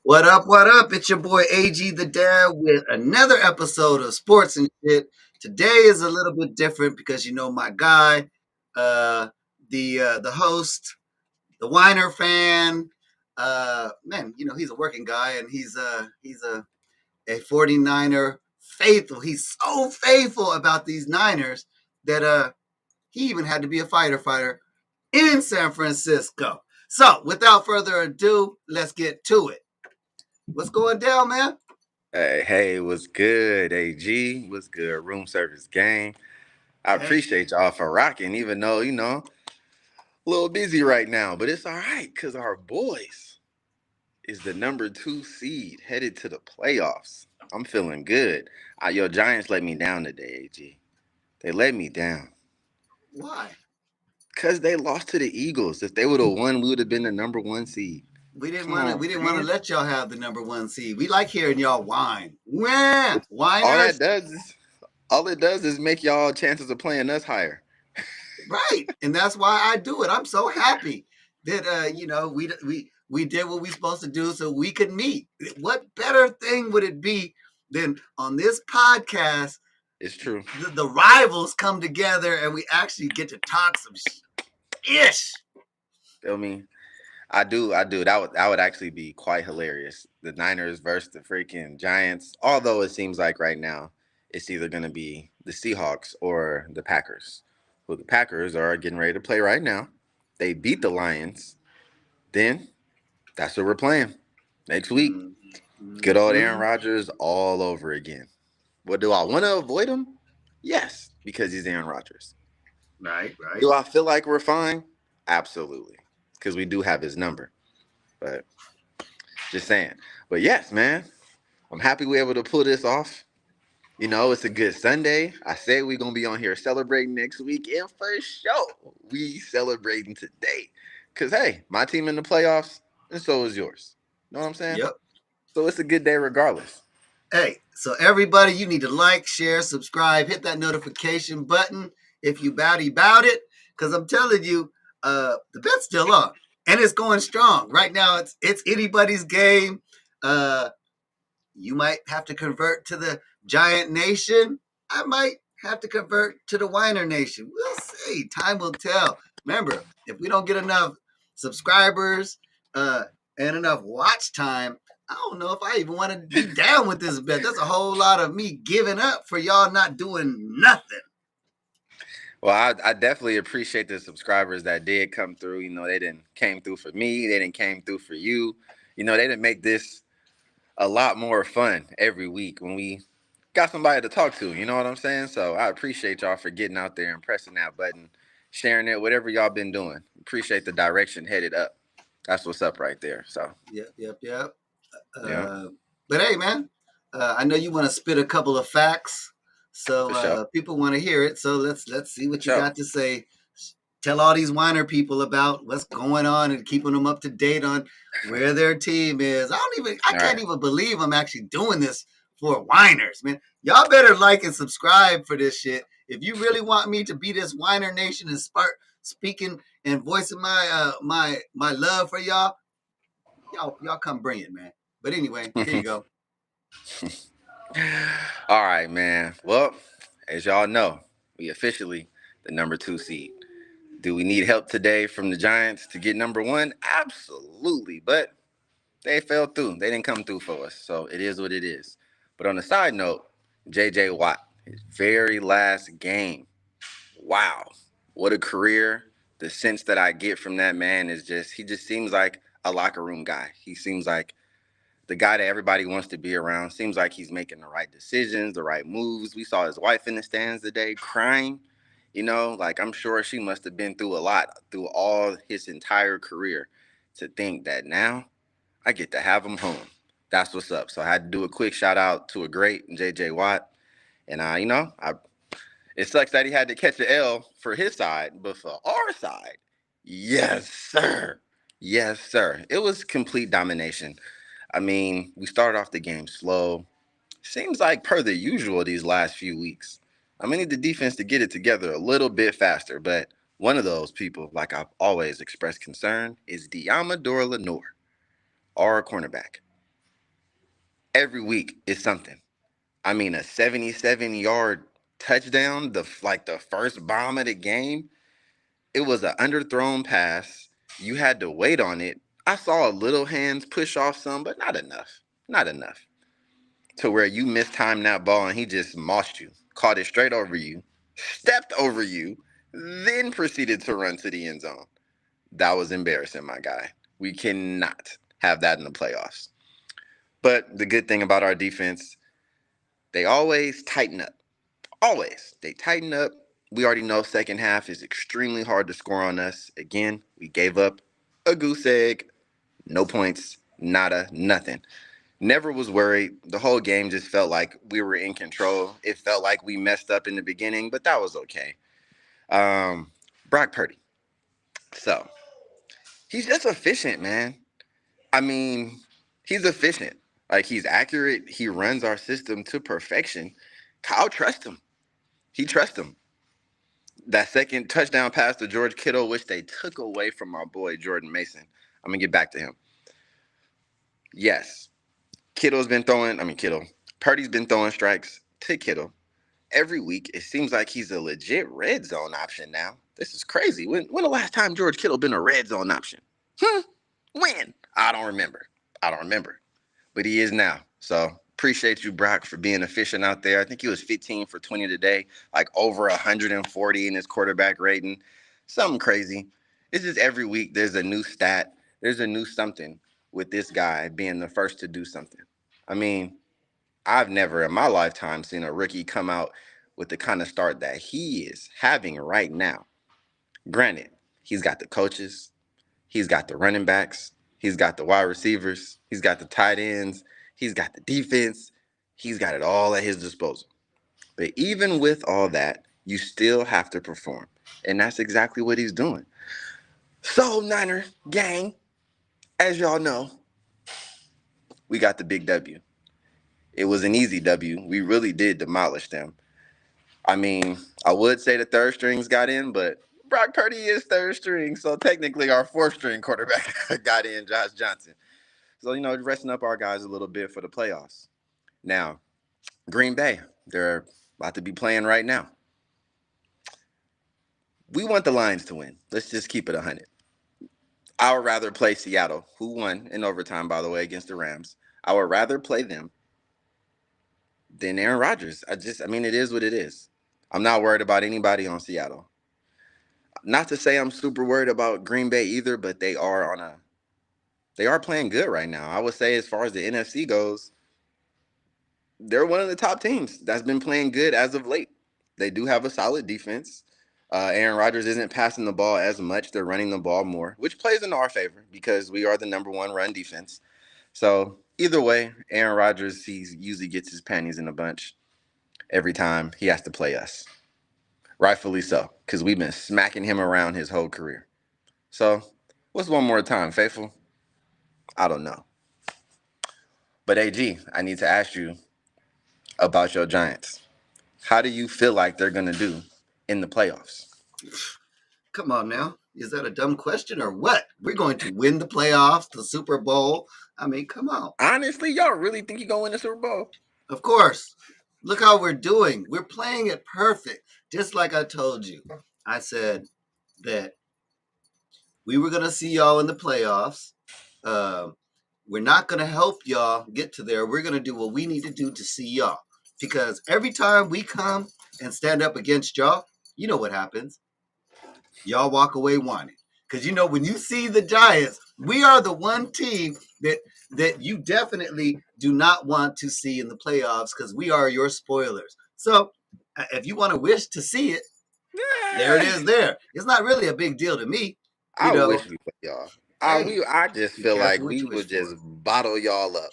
What up? What up? It's your boy AG the Dad with another episode of Sports and Shit. Today is a little bit different because my guy, uh, the host, the Whiner fan, man, he's a working guy and he's a 49er faithful. He's so faithful about these Niners that he even had to be a fighter in San Francisco. So, without further ado, let's get to it. What's going down, man? Hey, what's good, AG? What's good, room service gang? I Hey, appreciate y'all for rocking, even though, a little busy right now, but it's all right because our boys is the number 2 seed headed to the playoffs. I'm feeling good. Your Giants let me down today, AG. They let me down why? because they lost to the Eagles. If they would have won, we would have been the number 1 seed. We didn't Come want to. on, We didn't want to man. let y'all have the number one seed. We like hearing y'all whine. Wah! All Whiners, that does is, all it does is make y'all chances of playing us higher. right? And that's why I do it. I'm so happy that we did what we supposed to do so we could meet. What better thing would it be than on this podcast? It's true. The rivals come together and we actually get to talk some ish. Feel me? I do. That would actually be quite hilarious. The Niners versus the freaking Giants. Although it seems like right now it's either gonna be the Seahawks or the Packers. Who the Packers are getting ready to play right now. They beat the Lions. Then that's what we're playing next week. Good old Aaron Mm-hmm. Rodgers all over again. What do I want to avoid him? Yes, because he's Aaron Rodgers. Right, right. Do I feel like we're fine? Absolutely, because we do have his number. But just saying. But yes, man, I'm happy we're able to pull this off. It's a good Sunday. I said we're gonna be on here celebrating next week, and for sure, we celebrating today. Cause hey, my team in the playoffs, and so is yours. Know what I'm saying? Yep. So it's a good day regardless. Hey, so everybody, you need to like, share, subscribe, hit that notification button if you bowdy bout it, because I'm telling you, the bet's still on and it's going strong right now. It's anybody's game. Uh, you might have to convert to the Giant Nation. I might have to convert to the Whiner Nation. We'll see. Time will tell. Remember, if we don't get enough subscribers uh, and enough watch time, I don't know if I even want to be down with this bet. That's a whole lot of me giving up for y'all not doing nothing. Well, I definitely appreciate the subscribers that did come through. They didn't came through for me. They didn't came through for you. They didn't make this a lot more fun every week when we got somebody to talk to. You know what I'm saying? So I appreciate y'all for getting out there and pressing that button, sharing it, whatever y'all been doing. Appreciate the direction headed up. That's what's up right there. So Yep, yep, yep. yeah, Uh, but hey, man, I know you want to spit a couple of facts, so for sure, people want to hear it. So let's see for what you sure. got to say. Tell all these whiner people about what's going on and keeping them up to date on where their team is. I All can't right. even believe I'm actually doing this for whiners, man. Y'all better like and subscribe for this shit. If you really want me to be this whiner nation and start speaking and voicing my love for y'all come bring it, man. But anyway, here you go. All right, man. Well, as y'all know, we officially the number 2 seed. Do we need help today from the Giants to get number 1? Absolutely. But they fell through. They didn't come through for us. So it is what it is. But on a side note, J.J. Watt, his very last game. Wow. What a career. The sense that I get from that man is he just seems like a locker room guy. He seems like the guy that everybody wants to be around. Seems like he's making the right decisions, the right moves. We saw his wife in the stands today crying. Like I'm sure she must have been through a lot through all his entire career to think that now I get to have him home. That's what's up. So I had to do a quick shout out to a great J.J. Watt. And it sucks that he had to catch the L for his side, but for our side, yes, sir. Yes, sir. It was complete domination. I mean, we started off the game slow. Seems like per the usual these last few weeks. I need the defense to get it together a little bit faster, but one of those people, like I've always expressed concern, is Diamador Lenore, our cornerback. Every week is something. I mean, a 77-yard touchdown, the first bomb of the game. It was an underthrown pass. You had to wait on it. I saw a little hands push off some, but not enough. Not enough to where you mistimed that ball and he just mossed you, caught it straight over you, stepped over you, then proceeded to run to the end zone. That was embarrassing, my guy. We cannot have that in the playoffs. But the good thing about our defense, they always tighten up. Always. They tighten up. We already know second half is extremely hard to score on us. Again, we gave up a goose egg, no points, nada, nothing. Never was worried. The whole game just felt like we were in control. It felt like we messed up in the beginning, but that was okay. Um, Brock Purdy. So he's just efficient, man. I mean, he's efficient. Like he's accurate. He runs our system to perfection. Kyle trusts him. He trusts him. That second touchdown pass to George Kittle, which they took away from our boy Jordan Mason. I'm gonna get back to him. Yes, Purdy's been throwing strikes to Kittle every week. It seems like he's a legit red zone option now. This is crazy. When the last time George Kittle been a red zone option? When? I don't remember. But he is now. So appreciate you, Brock, for being efficient out there. I think he was 15 for 20 today, like over 140 in his quarterback rating. Something crazy. It's just every week there's a new stat. There's a new something with this guy being the first to do something. I mean, I've never in my lifetime seen a rookie come out with the kind of start that he is having right now. Granted, he's got the coaches, he's got the running backs, he's got the wide receivers, he's got the tight ends, he's got the defense, he's got it all at his disposal. But even with all that, you still have to perform. And that's exactly what he's doing. So, Niner gang, as y'all know, we got the big W. It was an easy W. We really did demolish them. I mean, I would say the third strings got in, but Brock Purdy is third string. So technically our fourth string quarterback got in, Josh Johnson. So, resting up our guys a little bit for the playoffs. Now, Green Bay, they're about to be playing right now. We want the Lions to win. Let's just keep it 100. I would rather play Seattle, who won in overtime, by the way, against the Rams. I would rather play them than Aaron Rodgers. It is what it is. I'm not worried about anybody on Seattle. Not to say I'm super worried about Green Bay either, but they are playing good right now. I would say as far as the NFC goes, they're one of the top teams that's been playing good as of late. They do have a solid defense. Aaron Rodgers isn't passing the ball as much. They're running the ball more, which plays in our favor because we are the number one run defense. So either way, Aaron Rodgers, he usually gets his panties in a bunch every time he has to play us. Rightfully so, because we've been smacking him around his whole career. So what's one more time, Faithful? I don't know. But AG, I need to ask you about your Giants. How do you feel like they're going to do in the playoffs? Come on now. Is that a dumb question or what? We're going to win the playoffs, the Super Bowl. I mean, come on. Honestly, y'all really think you're going to win the Super Bowl? Of course. Look how we're doing. We're playing it perfect. Just like I told you. I said that we were going to see y'all in the playoffs. Uh, we're not going to help y'all get to there. We're going to do what we need to do to see y'all. Because every time we come and stand up against y'all, you know what happens. Y'all walk away wanting. Because when you see the Giants, we are the one team that you definitely do not want to see in the playoffs because we are your spoilers. So if you want to wish to see it, there it is there. It's not really a big deal to me. I wish we played y'all. Hey, I just be feel like careful what we you wish would for. just bottle y'all up.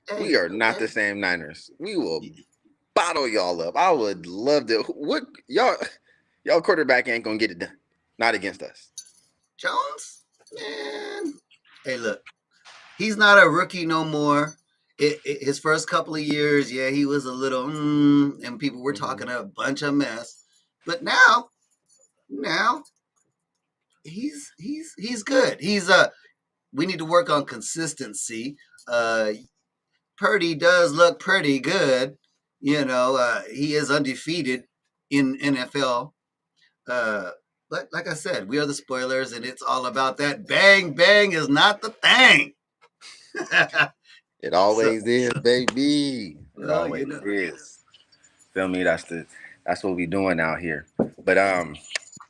Hey, We are not the hey. same Niners. We will bottle y'all up. I would love to. What y'all quarterback ain't gonna get it done. Not against us. Jones? Man. Hey, look. He's not a rookie no more. His first couple of years, yeah, he was a little, and people were talking a bunch of mess. But now he's good. We need to work on consistency. Uh, Purdy does look pretty good. He is undefeated in NFL. Uh, but like I said, we are the spoilers, and it's all about that. Bang bang is not the thing. It So, always is, baby. It well, you always know, is. Feel me? That's what we doing out here. But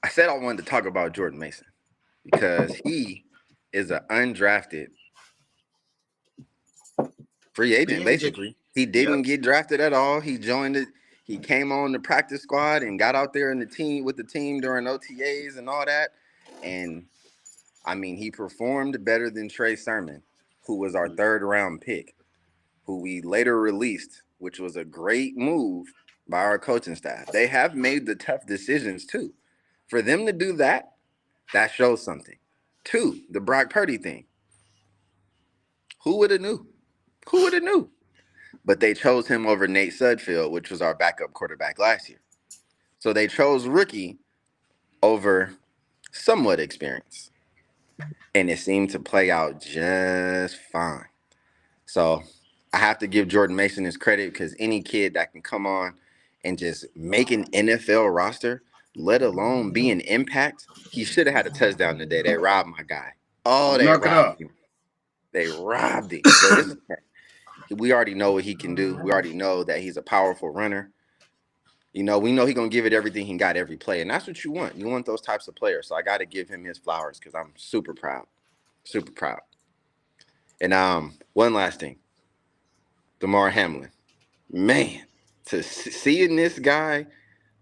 I said I wanted to talk about Jordan Mason because he is an undrafted free free agent. agent. Basically, he Yep. didn't get drafted at all. He joined it. He came on the practice squad and got out there in the team with the team during OTAs and all that. And I mean, he performed better than Trey Sermon, who was our third round pick, who we later released, which was a great move by our coaching staff. They have made the tough decisions too. For them to do that, that shows something. Two, the Brock Purdy thing. Who would have knew? Who would have knew? But they chose him over Nate Sudfeld, which was our backup quarterback last year. So they chose rookie over somewhat experience. And it seemed to play out just fine. So I have to give Jordan Mason his credit because any kid that can come on and just make an NFL roster, let alone be an impact, he should have had a touchdown today. They robbed my guy. Oh, they Knock it off. robbed him. They robbed him. But it's okay. We already know what he can do. We already know that he's a powerful runner. We know he's going to give it everything he got every play. And that's what you want. You want those types of players. So I got to give him his flowers because I'm super proud. Super proud. And one last thing. DeMar Hamlin. Man, seeing this guy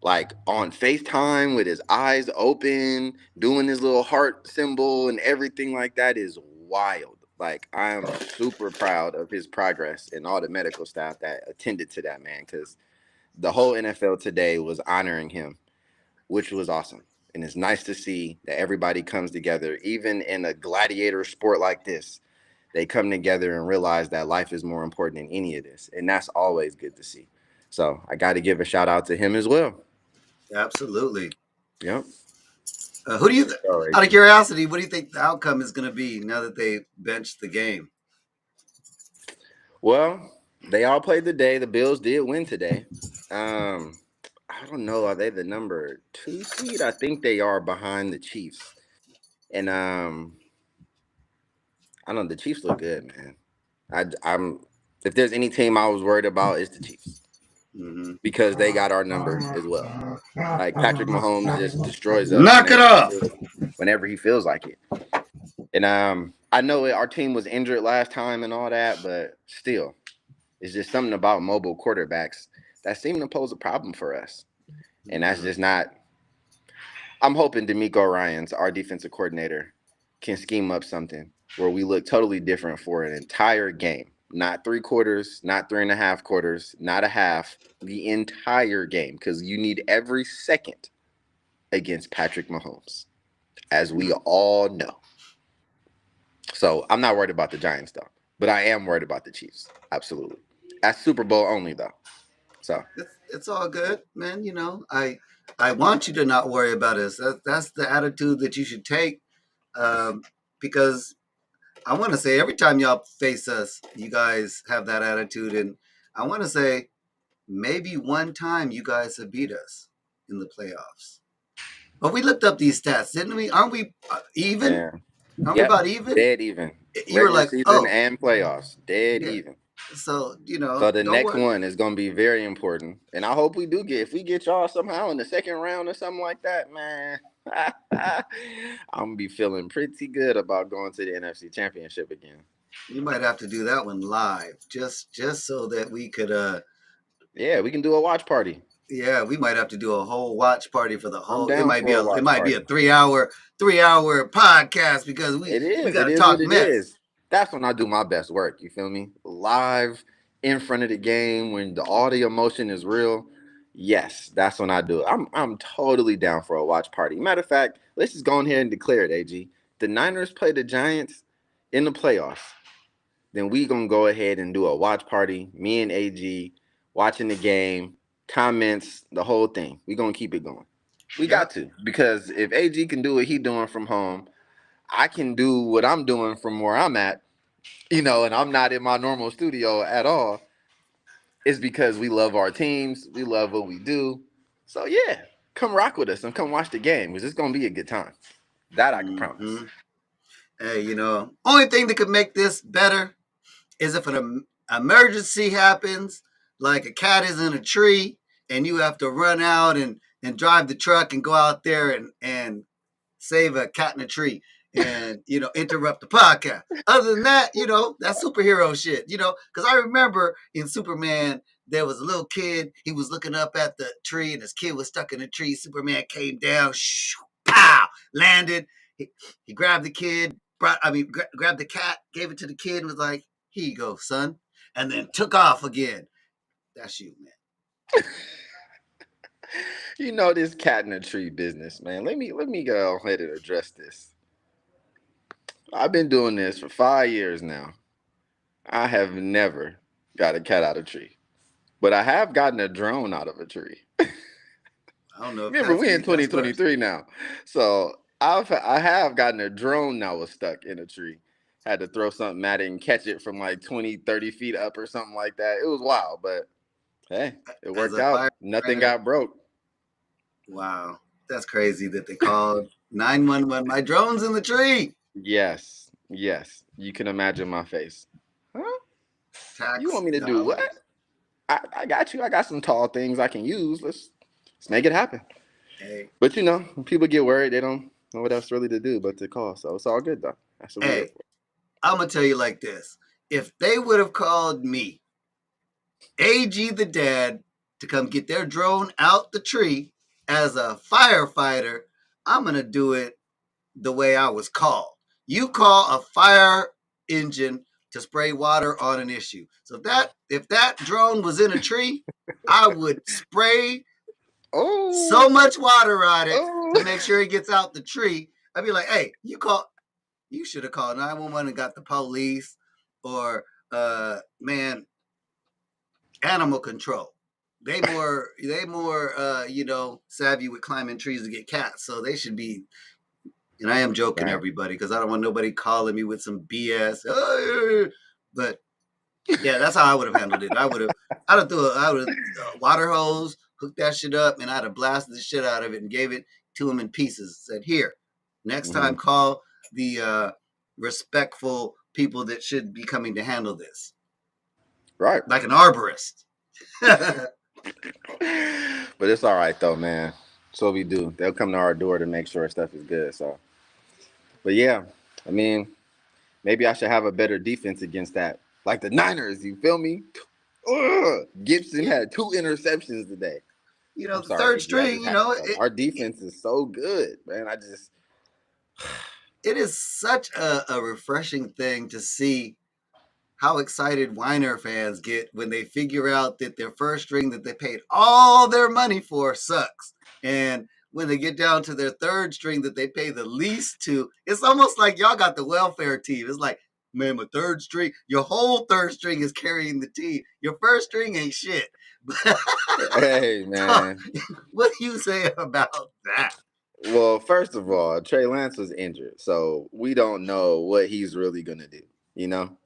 like on FaceTime with his eyes open, doing his little heart symbol and everything like that is wild. Like, I am super proud of his progress and all the medical staff that attended to that, man, because the whole NFL today was honoring him, which was awesome. And it's nice to see that everybody comes together, even in a gladiator sport like this. They come together and realize that life is more important than any of this. And that's always good to see. So I got to give a shout out to him as well. Absolutely. Yep. Who do you, All out right. of curiosity, what do you think the outcome is going to be now that they benched the game? Well, they all played the day. The Bills did win today. I don't know. Are they the number 2 seed? I think they are behind the Chiefs. And I don't know. The Chiefs look good, man. I'm. If there's any team I was worried about, it's the Chiefs Mm-hmm. because they got our number as well. Like Patrick Mahomes just destroys us Knock it off. whenever he feels like it. And I know our team was injured last time and all that, but still, it's just something about mobile quarterbacks that seem to pose a problem for us. And that's Mm-hmm. just not. I'm hoping D'Amico Ryans, our defensive coordinator, can scheme up something where we look totally different for an entire game. Not 3 quarters, not 3.5 quarters, not a half, the entire game. Because you need every second against Patrick Mahomes, as we all know. So I'm not worried about the Giants, though. But I am worried about the Chiefs. Absolutely. That's Super Bowl only, though. So, It's all good, man. I want you to not worry about us. That's the attitude that you should take, um, because I want to say every time y'all face us, you guys have that attitude, and I want to say maybe one time you guys have beat us in the playoffs. But we looked up these stats, didn't we? Aren't we even? yeah. Aren't we Yep. about even? Dead even. You were Regular like, season oh, and playoffs. Dead yeah. even. So So the don't next worry. one is gonna be very important. And I hope we do get if we get y'all somehow in the second round or something like that, man. I'm gonna be feeling pretty good about going to the NFC championship again. We might have to do that one live, just so that we could. Yeah, we can do a watch party. Yeah, we might have to do a whole watch party for the I'm whole. It down might be for a it watch might be a party. 3 hour podcast because we got It to is what talk it mess. is. That's when I do my best work. You feel me? Live in front of the game when all the emotion is real. Yes, that's when I do it. I'm totally down for a watch party. Matter of fact, let's just go in here and declare it, AG. The Niners play the Giants in the playoffs. Then we gonna go ahead and do a watch party. Me and AG watching the game, comments, the whole thing. We gonna keep it going. We got Yep. to because if AG can do what he doing from home, I can do what I'm doing from where I'm at. and I'm not in my normal studio at all, it's because we love our teams. We love what we do. So yeah, come rock with us and come watch the game because it's gonna be a good time. That I can promise. Hmm. Hey, only thing that could make this better is if an emergency happens, like a cat is in a tree, and you have to run out and drive the truck and go out there and save a cat in a tree and interrupt the podcast. Other than that, that's superhero shit. Because I remember in Superman there was a little kid. He was looking up at the tree, and his kid was stuck in the tree. Superman came down, shoo, pow, landed. He grabbed the kid. Grabbed the cat, gave it to the kid, and was like, "Here you go, son," and then took off again. That's you, man. This cat in a tree business, man. Let me go ahead and address this. I've been doing this for 5 years now. I have never got a cat out of a tree, but I have gotten a drone out of a tree. I don't know if Remember, we in that's worse. 2023 now, so I have gotten a drone that was stuck in a tree. Had to throw something at it and catch it from like 20, 30 feet up or something like that. It was wild, but hey, it As worked a out. Nothing firefighter, got broke. wow, that's crazy that they called 911. My drone's in the tree. Yes, yes. You can imagine my face. Huh? You Tax want me to do what? dollars. I got you. I got some tall things I can use. Let's make it happen. Hey, But when people get worried, they don't know what else really to do but to call. So it's all good though. That's what we here hey, for. I'm gonna tell you like this: if they would have called me, AG the dad, to come get their drone out the tree as a firefighter, I'm gonna do it the way I was called. You call a fire engine to spray water on an issue. So if that drone was in a tree, I would spray so Oh, much water on it to oh. make sure it gets out the tree. I'd be like, hey, you should have called 911 and got the police or man, animal control. They more savvy with climbing trees to get cats. So they should be. And I am joking, Right. everybody, because I don't want nobody calling me with some BS. But yeah, that's how I would have handled it. I would have water hose, hooked that shit up, and I'd have blasted the shit out of it and gave it to him in pieces. Said, here, next Hmm. time call the respectful people that should be coming to handle this, Right. like an arborist. But it's all right though, man. That's what we do. They'll come to our door to make sure stuff is good. So, but yeah, I mean, maybe I should have a better defense against that. Like the Niners, you feel me? Ugh. Gibson Yeah, had 2 interceptions today. I'm the sorry, third AG. I string. just have to tell you, our defense is so good, man. I just it is such a refreshing thing to see how excited Weiner fans get when they figure out that their first string that they paid all their money for sucks. And when they get down to their third string that they pay the least to, it's almost like y'all got the welfare team. It's like, man, my third string, your whole third string is carrying the team. Your first string ain't shit. hey So, man. what do you say about that? Well, first of all, Trey Lance was injured, so we don't know what he's really gonna do.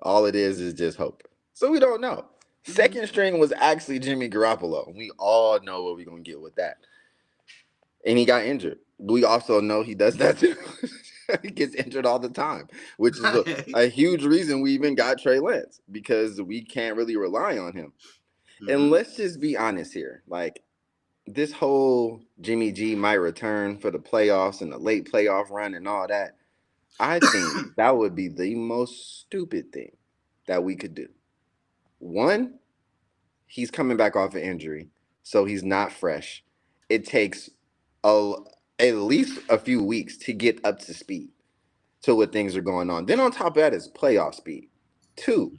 All it is just hope. So we don't know. Mhm. Second string was actually Jimmy Garoppolo. We all know what we're gonna get with that. And he got injured. We also know he does that too. He gets injured all the time, which is a huge reason we even got Trey Lance because we can't really rely on him. And Mhm. let's just be honest here. Like, this whole Jimmy G might return for the playoffs and the late playoff run and all that, I think that would be the most stupid thing that we could do. One, he's coming back off an injury, so he's not fresh. It takes a, at least a few weeks to get up to speed to what things are going on. Then on top of that is playoff speed. Two,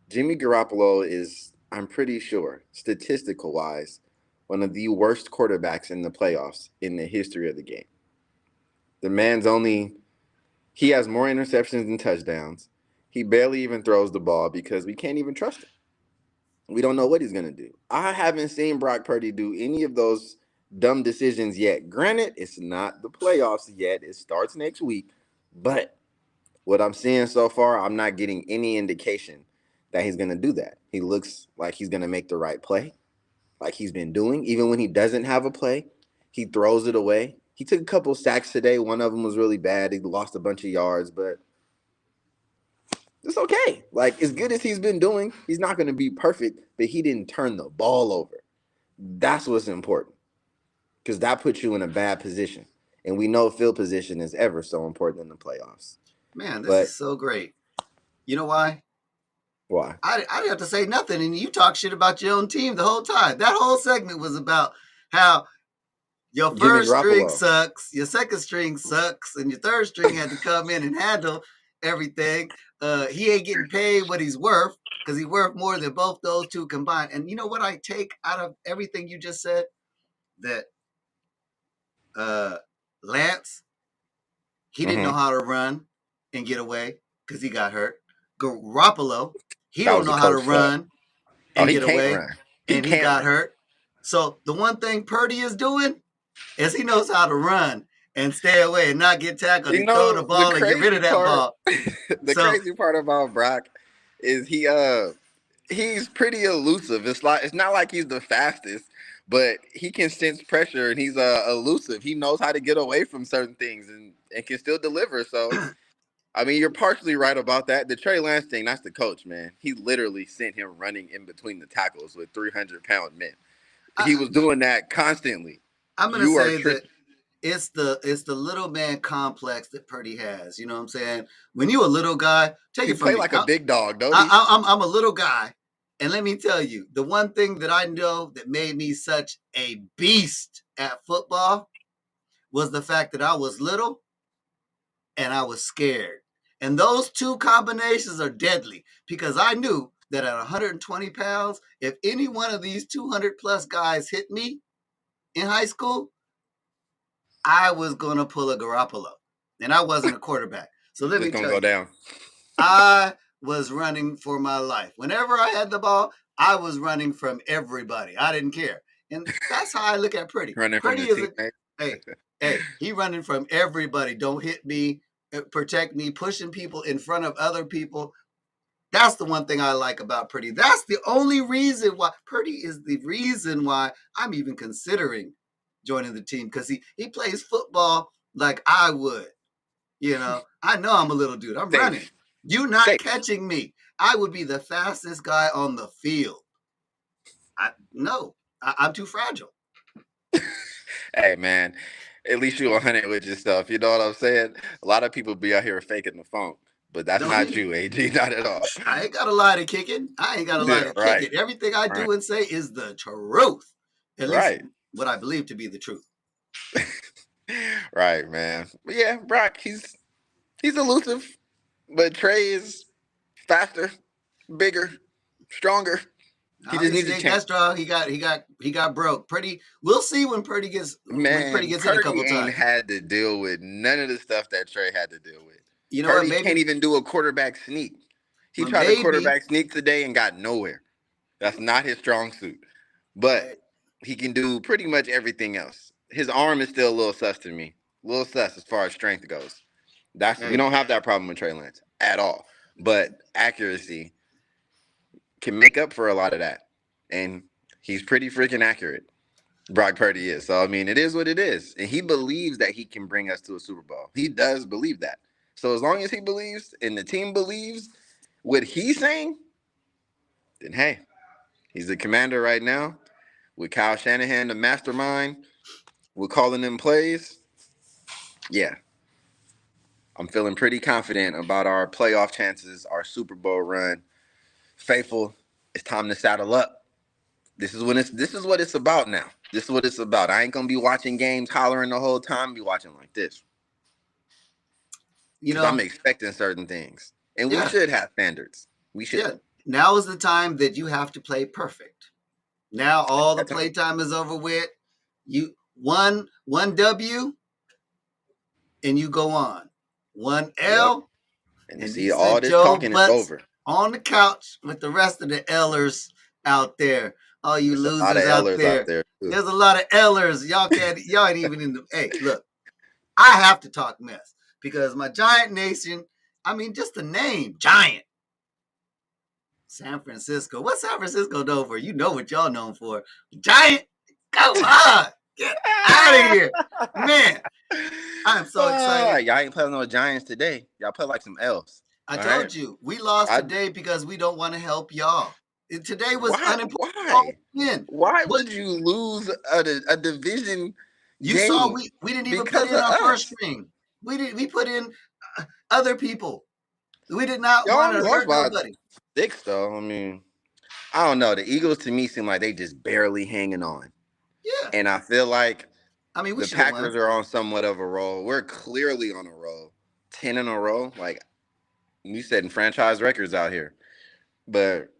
Jimmy Garoppolo is, I'm pretty sure, statistical wise, one of the worst quarterbacks in the playoffs in the history of the game. The man's only, he has more interceptions than touchdowns. He barely even throws the ball because we can't even trust him. We don't know what he's going to do. I haven't seen Brock Purdy do any of those dumb decisions yet. Granted, it's not the playoffs yet, it starts next week, but What I'm seeing so far, I'm not getting any indication that he's gonna do that. He looks like he's gonna make the right play, like he's been doing. Even when he doesn't have a play, he throws it away. He took a couple sacks today. One of them was really bad. He lost a bunch of yards, but it's okay. Like, as good as he's been doing, he's not going to be perfect, but he didn't turn the ball over. That's what's important, because that puts you in a bad position. And we know field position is ever so important in the playoffs. Man, this But is so great. You know why? why? I didn't have to say nothing, and you talk shit about your own team the whole time. That whole segment was about how your Jimmy first string Garoppolo. sucks, your second string sucks, and your third string had to come in and handle everything. He ain't getting paid what he's worth because he's worth more than both those two combined. And you know what I take out of everything you just said? That uh, Lance, he didn't know Mm-hmm. how to run and get away because he got hurt. Garoppolo, he That don't was the know how to coach fault. run Oh, and he get can't away, run. He and he can't got run. hurt. So the one thing Purdy is doing is he knows how to run and stay away and not get tackled You and throw the know the ball and get rid crazy of that part. ball. The So crazy part about Brock is he's pretty elusive. It's not like he's the fastest, but he can sense pressure and he's elusive. He knows how to get away from certain things and can still deliver. So I mean, you're partially right about that. The Trey Lance thing, that's the coach, man. He literally sent him running in between the tackles with 300-pound men. I, He was doing that constantly. I'm gonna You are say that tricky. it's the little man complex that Purdy has. You know what I'm saying? When you a little guy, take He it from played me. like a big dog, don't he? I'm a little guy, and let me tell you, the one thing that I know that made me such a beast at football was the fact that I was little and I was scared. And those two combinations are deadly because I knew that at 120 pounds, if any one of these 200 plus guys hit me in high school, I was going to pull a Garoppolo. And I wasn't a quarterback. So let Just me gonna tell go you, down. I was running for my life. Whenever I had the ball, I was running from everybody. I didn't care. And that's how I look at Pretty. Running from Pretty his is a, teammates. hey, he running from everybody. Don't hit me, protect me, pushing people in front of other people. That's the one thing I like about Purdy. That's the only reason why Purdy is the reason why I'm even considering joining the team because he plays football like I would. I know I'm a little dude. I'm running. Safe. You not Safe. catching me. I would be the fastest guy on the field. I'm too fragile. Hey man, at least you 100 with yourself. You know what I'm saying? A lot of people be out here faking the funk, but that's Don't not need. you, AG. Not at all. I ain't got a lie to kick it. I ain't got a lie Yeah, to kick right, it. Everything I right, do and say is the truth. At least right, what I believe to be the truth. right, man. But yeah, Brock, he's elusive, but Trey is faster, bigger, stronger. He just needs Obviously, a ain't that chance. strong. He got broke. Pretty. We'll see when Purdy Man, gets hit a Purdy couple ain't times. had to deal with none of the stuff that Trey had to deal with. You know what? Purdy can't Maybe, even do a quarterback sneak. He well, tried a maybe. quarterback sneak today and got nowhere. That's not his strong suit. But Hey, he can do pretty much everything else. His arm is still a little sus to me. A little sus as far as strength goes. We hey, don't have that problem with Trey Lance at all. But accuracy can make up for a lot of that. And he's pretty freaking accurate. Brock Purdy is. So I mean, it is what it is. And he believes that he can bring us to a Super Bowl. He does believe that. So as long as he believes and the team believes what he's saying, then hey, he's the commander right now with Kyle Shanahan, the mastermind. We're calling them plays. Yeah, I'm feeling pretty confident about our playoff chances, our Super Bowl run. Faithful, it's time to saddle up. This is what it's about now. This is what it's about. I ain't gonna be watching games hollering the whole time. Be watching like this you because I'm know, expecting certain things, and we yeah, should have standards. We should. yeah. Now is the time that you have to play perfect. Now all the That time. playtime is over with. You one W and you go on. One Yep. L And and you see, all sit this Joe talking is Butts over. on the couch with the rest of the Ellers out there. All you There's a lot of losers out Ellers out there. there too. There's a lot of Ellers. Y'all ain't even in the. Hey, look, I have to talk mess because my Giant Nation I mean, just the name, Giant. San Francisco. What's San Francisco known for? You know what y'all known for. Giant. Come on. Get out of here. Man, I'm so excited. Y'all ain't playing no Giants today. Y'all play like some elves. I All right. told you, we lost I today because we don't want to help y'all. Today was why unimportant why win. why What would you lose a division you saw, game we didn't even put because in of our first us? string. We put in other people. We did not Y'all want only to lost hurt by nobody. 6 though. I mean, I don't know. The Eagles to me seem like they just barely hanging on. Yeah. And I feel like I mean, we the should have Packers won. are on somewhat of a roll. We're clearly on a roll. 10 in a row. Like you said, in franchise records out here. But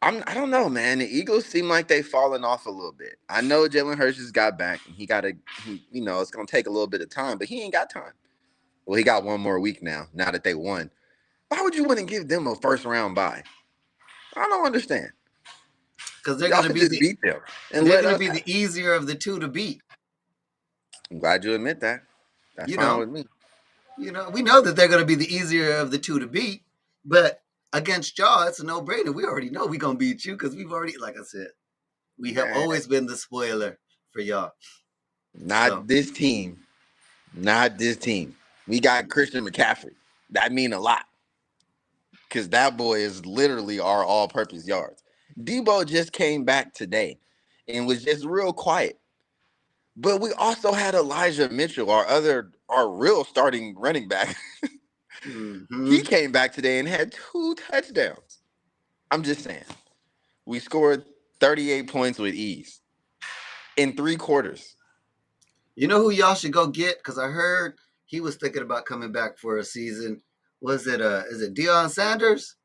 I don't know, man. The Eagles seem like they've fallen off a little bit. I know Jalen Hurts just got back. And it's gonna take a little bit of time, but he ain't got time. Well, he got one more week now that they won. Why would you want to give them a first round bye? I don't understand. Because Y'all should just beat them and they're let gonna us be have the it. easier of the two to beat. I'm glad you admit that. That's You fine know, with me. we know that they're gonna be the easier of the two to beat, but against y'all, it's a no brainer. We already know we're gonna beat you because we've already, like I said, we have Man, always been the spoiler for y'all. So not this team. Not this team. We got Christian McCaffrey. That mean a lot because that boy is literally our all-purpose yards. Debo just came back today and was just real quiet. But we also had Elijah Mitchell, our real starting running back. He mhm. came back today and had 2 touchdowns. I'm just saying. We scored 38 points with ease in 3 quarters. You know who y'all should go get? Because I heard he was thinking about coming back for a season. Was it is it Deion Sanders?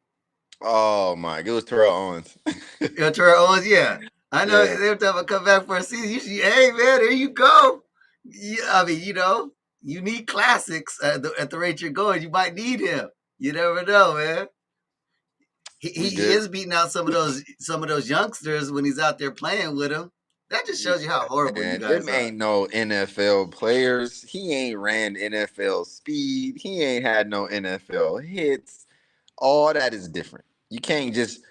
Oh my, it was Terrell Owens. Terrell Owens, yeah. I know Yeah, they're talking about come back for a season. You should, hey man, there you go. Yeah, I mean, you need classics at the rate you're going. You might need him. You never know, man. we He good. is beating out some of those youngsters when he's out there playing with them. That just shows you how horrible you Man, them guys are. ain't no NFL players. He ain't ran NFL speed. He ain't had no NFL hits. All that is different. You can't just,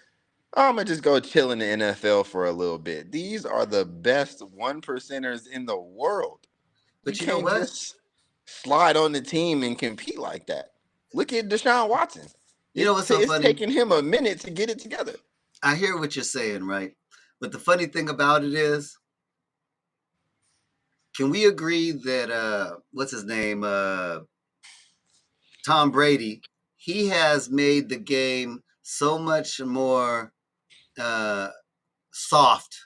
oh, I'm gonna just go chill in the NFL for a little bit. These are the best 1%ers in the world. You But you know can't what? just slide on the team and compete like that. Look at Deshaun Watson. You know what's so It's funny? taking him a minute to get it together. I hear what you're saying, right? But the funny thing about it is, can we agree that what's his name? Tom Brady, he has made the game so much more uh, soft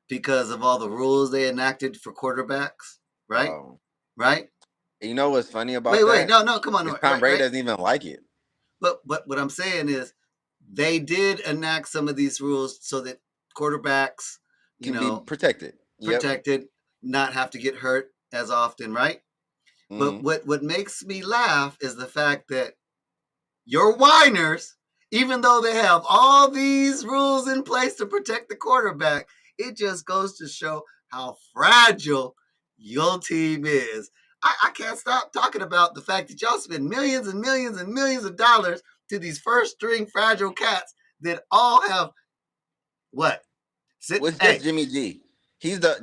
because of all the rules they enacted for quarterbacks, right? Um, Right? you know what's funny about Wait, that? no, come on, Is Tom right, Brady right. doesn't even like it. But what I'm saying is, they did enact some of these rules so that quarterbacks, Can be protected. Yep. protected, not have to get hurt as often, right? But Hmm. what makes me laugh is the fact that your whiners, even though they have all these rules in place to protect the quarterback, it just goes to show how fragile your team is. I can't stop talking about the fact that y'all spend millions and millions and millions of dollars to these first string fragile cats that all have what? Well, Sit, it's just hey, Jimmy G.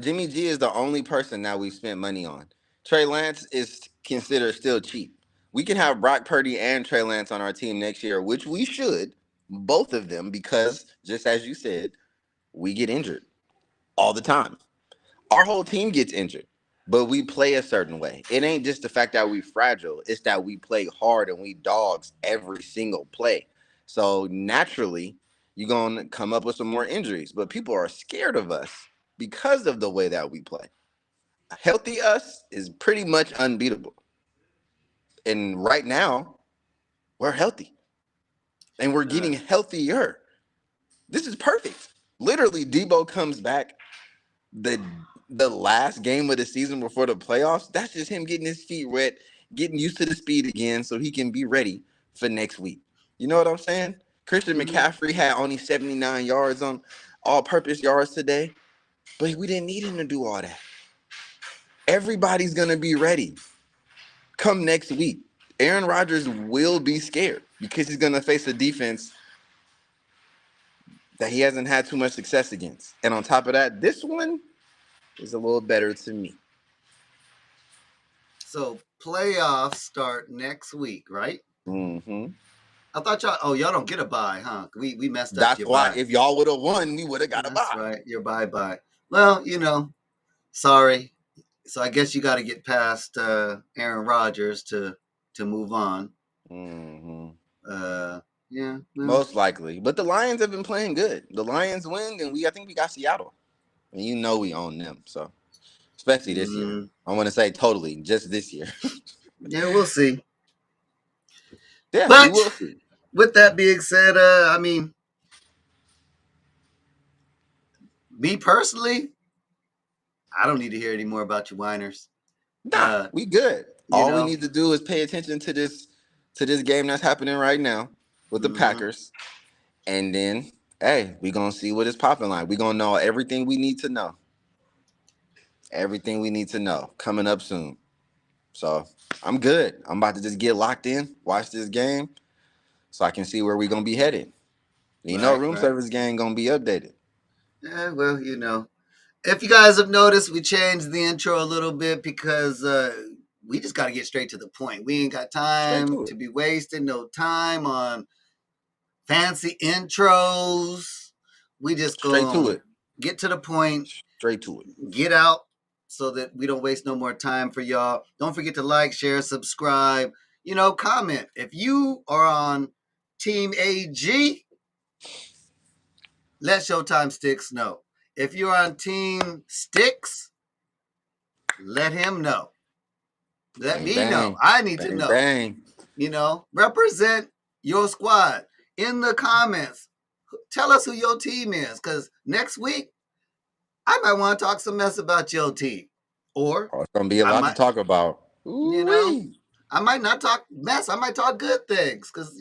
Jimmy G is the only person that we spent money on. Trey Lance is considered still cheap. We can have Brock Purdy and Trey Lance on our team next year, which we should, both of them, because just as you said, we get injured all the time. Our whole team gets injured, but we play a certain way. It ain't just the fact that we fragile, it's that we play hard and we dogs every single play. So naturally, you're going to come up with some more injuries, but people are scared of us because of the way that we play. Healthy us is pretty much unbeatable. And right now, we're healthy and we're uh, getting healthier. This is perfect. Literally, Debo comes back the the last game of the season before the playoffs, that's just him getting his feet wet, getting used to the speed again so he can be ready for next week. You know what I'm saying? Christian mm-hmm. McCaffrey had only 79 yards on all-purpose yards today, but we didn't need him to do all that. Everybody's going to be ready come next week. Aaron Rodgers will be scared because he's going to face a defense that he hasn't had too much success against. And on top of that, this one is a little better to me. So playoffs start next week, right? Mm-hmm. I thought y'all don't get a bye, huh? We messed up That's your why bye. if y'all would have won, we would have got a That's bye. right, your bye. Well, sorry. So I guess you got to get past Aaron Rodgers to move on. Mm-hmm. Yeah. Well, Most likely. But the Lions have been playing good. The Lions win, and I think we got Seattle. And you know we own them. So especially this year. I want to say totally, just this year. yeah, we'll see. Yeah, we But will see. with that being said, I mean, me personally, I don't need to hear any more about you whiners. Nah, we good. You All we know, need to do is pay attention to this game that's happening right now with the mm-hmm. Packers. And then, hey, we gonna see what is popping like. We gonna know everything we need to know. Everything we need to know coming up soon. So I'm good. I'm about to just get locked in, watch this game, so I can see where we gonna be headed. You know, room Right. service game gonna be updated. Yeah, well, if you guys have noticed, we changed the intro a little bit because we just got to get straight to the point. We ain't got Straight time to to it. be wasting no time on fancy intros. We just Straight to gonna it. get to the point, Straight to it. get out so that we don't waste no more time for y'all. Don't forget to like, share, subscribe, comment. If you are on Team AG, let Showtime Stixx know. If you're on Team Stixx, let him know. Let Bang me know. bang. I need to Bang know. bang. Represent your squad in the comments. Tell us who your team is, because next week I might want to talk some mess about your team, or Oh, it's gonna be a I lot to might, talk about. you know, Ooh-wee. I might not talk mess. I might talk good things, because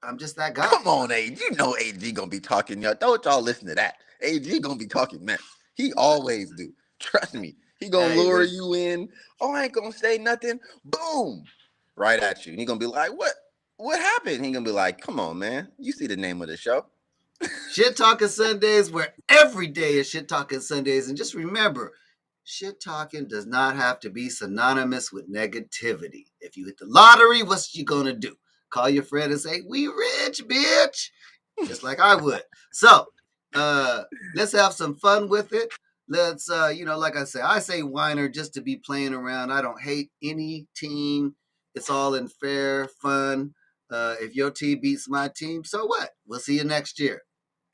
I'm just that guy. Come on, AG. You know AG gonna be talking. Y'all don't y'all listen to that. AG gonna be talking mess. He always do. Trust me. He gonna Hey lure man, you in. Oh, I ain't gonna say nothing. Boom. Right at you. And he gonna be like, what? What happened? He gonna be like, come on, man. You see the name of the show. Shit Talking Sundays, where every day is Shit Talking Sundays, and just remember, shit talking does not have to be synonymous with negativity. If you hit the lottery, what's you gonna do? Call your friend and say, "We rich, bitch," just like I would. So, let's have some fun with it. Let's, like I say whiner just to be playing around. I don't hate any team. It's all in fair fun. If your team beats my team, so what? We'll see you next year.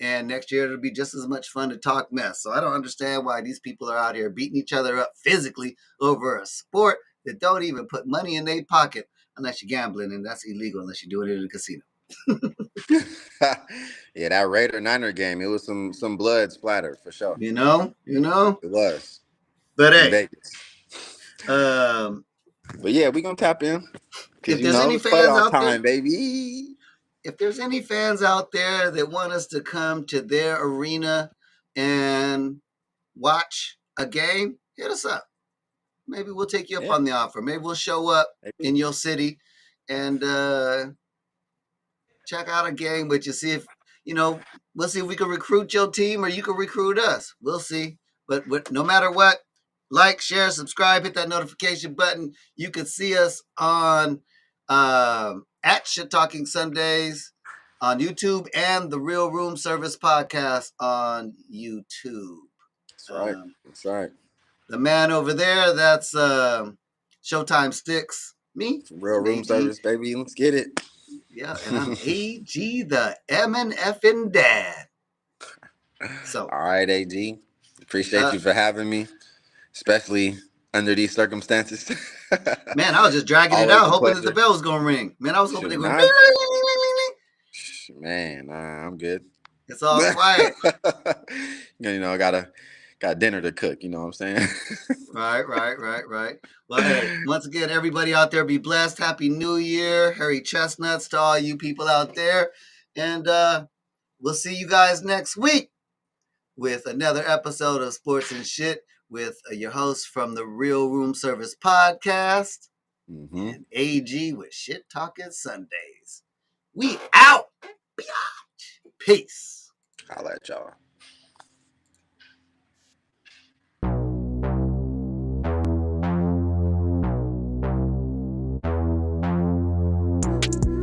And next year it'll be just as much fun to talk mess. So I don't understand why these people are out here beating each other up physically over a sport that don't even put money in their pocket unless you're gambling, and that's illegal unless you're doing it in a casino. Yeah, that Raider Niner game, it was some blood splatter for sure. You know, you know. It was But in hey, Vegas. um, But yeah, we gonna tap in. Cause if you there's know any it's fans playoff out there, time, baby. if there's any fans out there that want us to come to their arena and watch a game, hit us up. Maybe we'll take you up Yeah, on the offer. Maybe we'll show up maybe. in your city and check out a game with you. See if we'll see if we can recruit your team or you can recruit us. We'll see. But no matter what, like, share, subscribe, hit that notification button. You can see us on at Shit Talking Sundays on YouTube and the Real Room Service Podcast on YouTube. That's right. Um, That's right. the man over there, that's Showtime Stixx. Me, Real I'm room AG. service, baby. Let's get it. Yeah, and I'm AG, the M and Effing dad. So, All right, AG. Appreciate uh, you for having me, especially under these circumstances. man, I was just dragging it Always out, a hoping that the pleasure. bell was gonna ring. Man, I was hoping they Shoot, were going. nah, Bing, bing, bing, bing, bing, bing. man, nah, I'm good. It's all quiet. Got dinner to cook. You know what I'm saying? Right. Well, hey, once again, everybody out there, be blessed. Happy New Year, Harry Chestnuts to all you people out there, and we'll see you guys next week with another episode of Sports and Shit with your host from the Real Room Service Podcast. Mm-hmm. and AG with Shit Talking Sundays. We out. Peace. I'll let y'all.